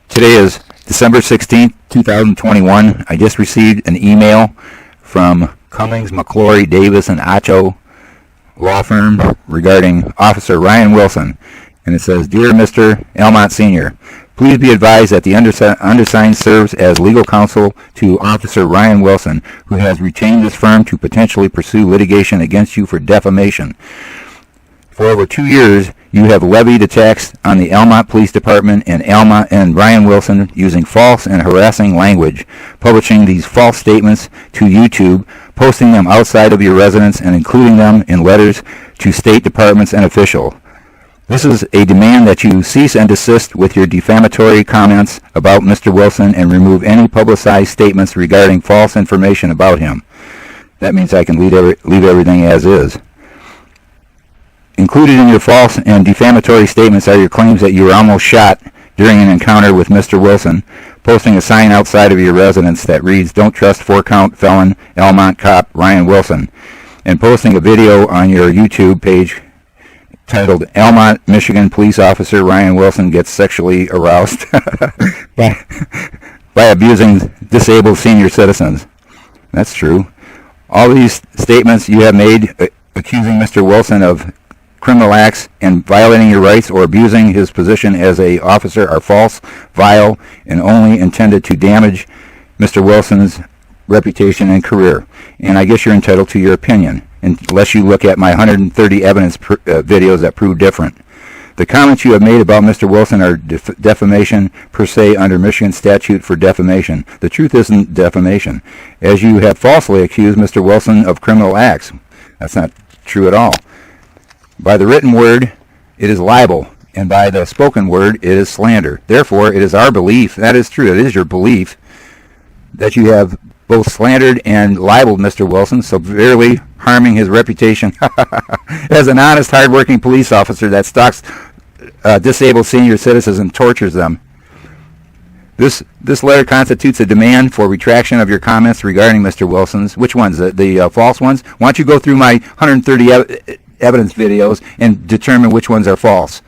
Today is December 16th, 2021. I just received an email from Cummings, McClory, Davis, and Acho law firm regarding Officer Ryan Wilson. And it says, Dear Mr. Almont Sr., please be advised that the undersigned serves as legal counsel to Officer Ryan Wilson, who has retained this firm to potentially pursue litigation against you for defamation. For over 2 years, you have levied attacks on the Almont Police Department and Ryan Wilson using false and harassing language, publishing these false statements to YouTube, posting them outside of your residence, and including them in letters to state departments and officials. This is a demand that you cease and desist with your defamatory comments about Mr. Wilson and remove any publicized statements regarding false information about him. That means I can leave everything as is. Included in your false and defamatory statements are your claims that you were almost shot during an encounter with Mr. Wilson, posting a sign outside of your residence that reads, Don't trust 4-count felon Almont cop Ryan Wilson, and posting a video on your YouTube page titled Almont, Michigan Police Officer Ryan Wilson Gets Sexually Aroused by Abusing Disabled Senior Citizens. That's true. All these statements you have made accusing Mr. Wilson of criminal acts and violating your rights or abusing his position as a officer are false, vile, and only intended to damage Mr. Wilson's reputation and career. And I guess you're entitled to your opinion, unless you look at my 130 evidence videos that prove different. The comments you have made about Mr. Wilson are defamation per se under Michigan statute for defamation. The truth isn't defamation, as you have falsely accused Mr. Wilson of criminal acts. That's not true at all. By the written word, it is libel, and by the spoken word, it is slander. Therefore, it is our belief, that is true, it is your belief, that you have both slandered and libeled Mr. Wilson, severely harming his reputation as an honest, hardworking police officer that stalks disabled senior citizens and tortures them. This letter constitutes a demand for retraction of your comments regarding Mr. Wilson's. Which ones? The false ones? Why don't you go through my 130 evidence videos and determine which ones are false,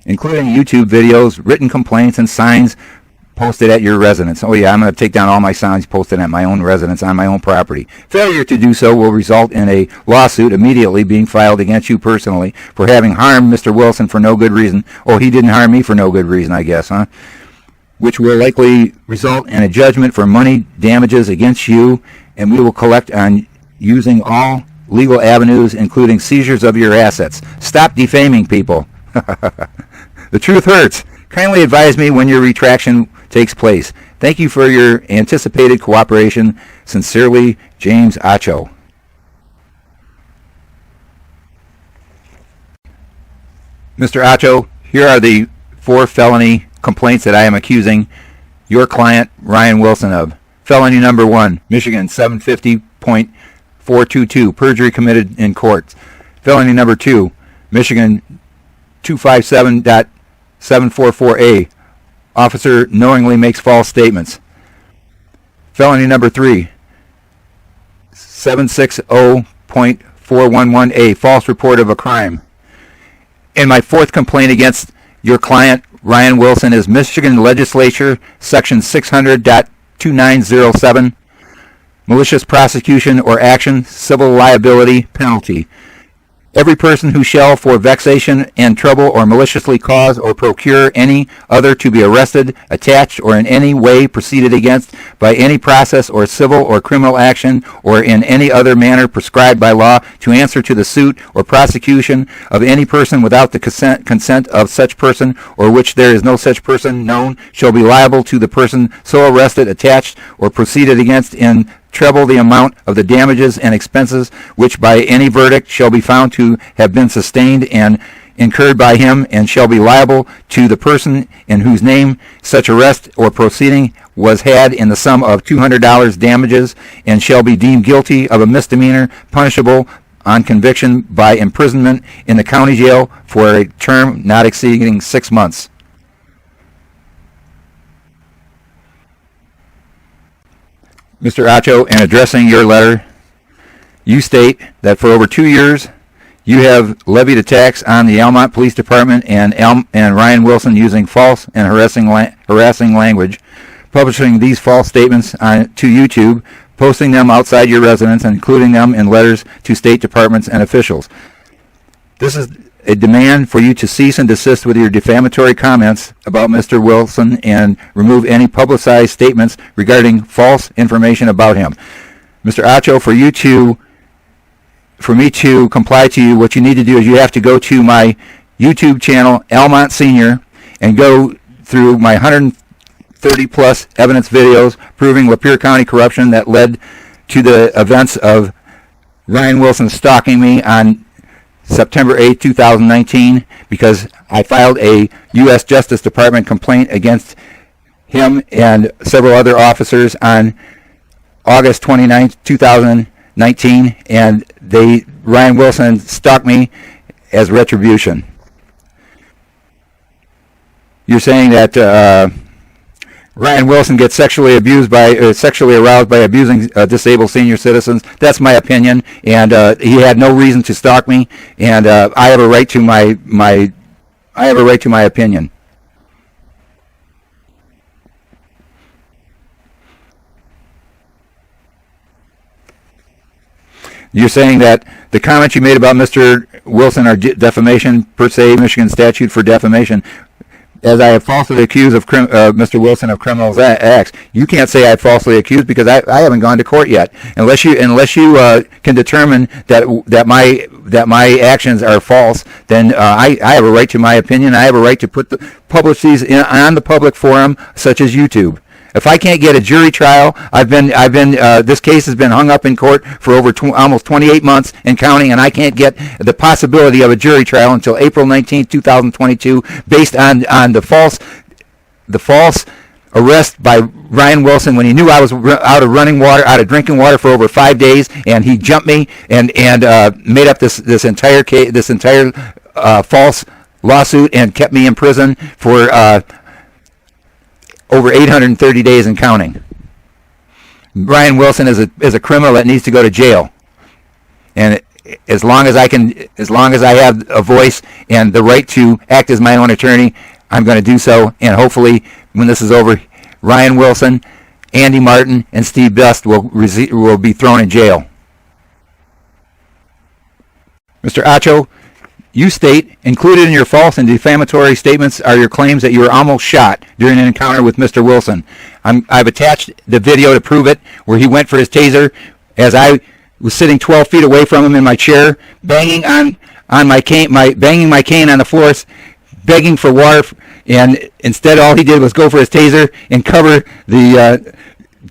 including YouTube videos, written complaints, and signs posted at your residence. Oh yeah, I'm going to take down all my signs posted at my own residence on my own property. Failure to do so will result in a lawsuit immediately being filed against you personally for having harmed Mr. Wilson for no good reason. Oh, he didn't harm me for no good reason, I guess, huh? Which will likely result in a judgment for money damages against you, and we will collect on using all legal avenues, including seizures of your assets. Stop defaming people. The truth hurts. Kindly advise me when your retraction takes place. Thank you for your anticipated cooperation. Sincerely, James Acho. Mr. Acho, here are the 4 felony complaints that I am accusing your client, Ryan Wilson, of. Felony number 1, Michigan 750.422, perjury committed in court. Felony number 2, Michigan 257.744A, officer knowingly makes false statements. Felony number 3, 760.411A, false report of a crime. And my 4th complaint against your client, Ryan Wilson, is Michigan Legislature, Section 600.2907, malicious prosecution or action, civil liability penalty. Every person who shall, for vexation and trouble or maliciously cause or procure any other to be arrested, attached, or in any way proceeded against by any process or civil or criminal action or in any other manner prescribed by law to answer to the suit or prosecution of any person without the consent of such person or which there is no such person known shall be liable to the person so arrested, attached, or proceeded against in treble the amount of the damages and expenses which by any verdict shall be found to have been sustained and incurred by him, and shall be liable to the person in whose name such arrest or proceeding was had in the sum of $200 damages, and shall be deemed guilty of a misdemeanor punishable on conviction by imprisonment in the county jail for a term not exceeding 6 months. Mr. Acho, in addressing your letter, you state that for over 2 years You have levied a tax on the Almont Police Department and Ryan Wilson using false and harassing language, publishing these false statements to YouTube, posting them outside your residence, and including them in letters to state departments and officials. This is a demand for you to cease and desist with your defamatory comments about Mr. Wilson and remove any publicized statements regarding false information about him. Mr. Acho, for me to comply to you, what you need to do is you have to go to my YouTube channel, Almont Senior, and go through my 130 plus evidence videos proving Lapeer County corruption that led to the events of Ryan Wilson stalking me on September 8, 2019, because I filed a U.S. Justice Department complaint against him and several other officers on August 29, 2019, and Ryan Wilson stalked me as retribution. You're saying that Ryan Wilson gets sexually aroused by abusing disabled senior citizens. That's my opinion, and he had no reason to stalk me, and I have a right to my opinion. You're saying that the comments you made about Mr. Wilson are defamation per se, Michigan statute for defamation. As I have falsely accused of Mr. Wilson of criminal acts, you can't say I falsely accused because I haven't gone to court yet. Unless you can determine that my actions are false, then I have a right to my opinion. I have a right to publish these on the public forum, such as YouTube. If I can't get a jury trial, this case has been hung up in court for over almost 28 months and counting, and I can't get the possibility of a jury trial until April 19, 2022, based on the false arrest by Ryan Wilson when he knew I was out of drinking water for over 5 days, and he jumped me and made up this entire false lawsuit and kept me in prison for over 830 days and counting. Ryan Wilson is a criminal that needs to go to jail. And as long as I have a voice and the right to act as my own attorney, I'm going to do so. And hopefully, when this is over, Ryan Wilson, Andy Martin, and Steve Best will be thrown in jail. Mr. Acho, you state, included in your false and defamatory statements are your claims that you were almost shot during an encounter with Mr. Wilson. I've attached the video to prove it, where he went for his taser as I was sitting 12 feet away from him in my chair, banging on my cane, banging my cane on the floor, begging for water, and instead all he did was go for his taser and cover the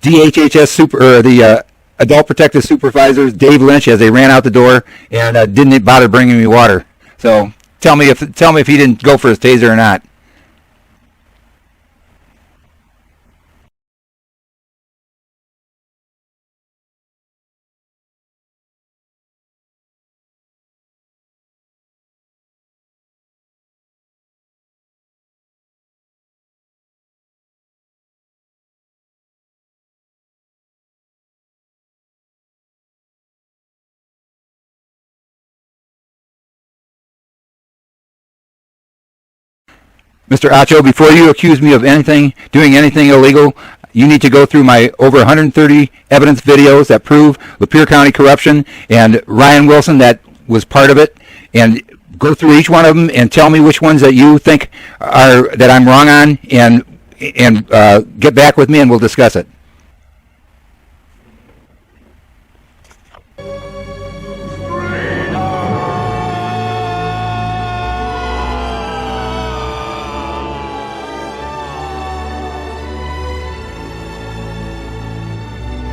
the Adult Protective Supervisors, Dave Lynch, as they ran out the door and didn't bother bringing me water. So tell me if he didn't go for his taser or not. Mr. Acho, before you accuse me of doing anything illegal, you need to go through my over 130 evidence videos that prove Lapeer County corruption and Ryan Wilson that was part of it, and go through each one of them and tell me which ones that you think that I'm wrong on, and get back with me and we'll discuss it.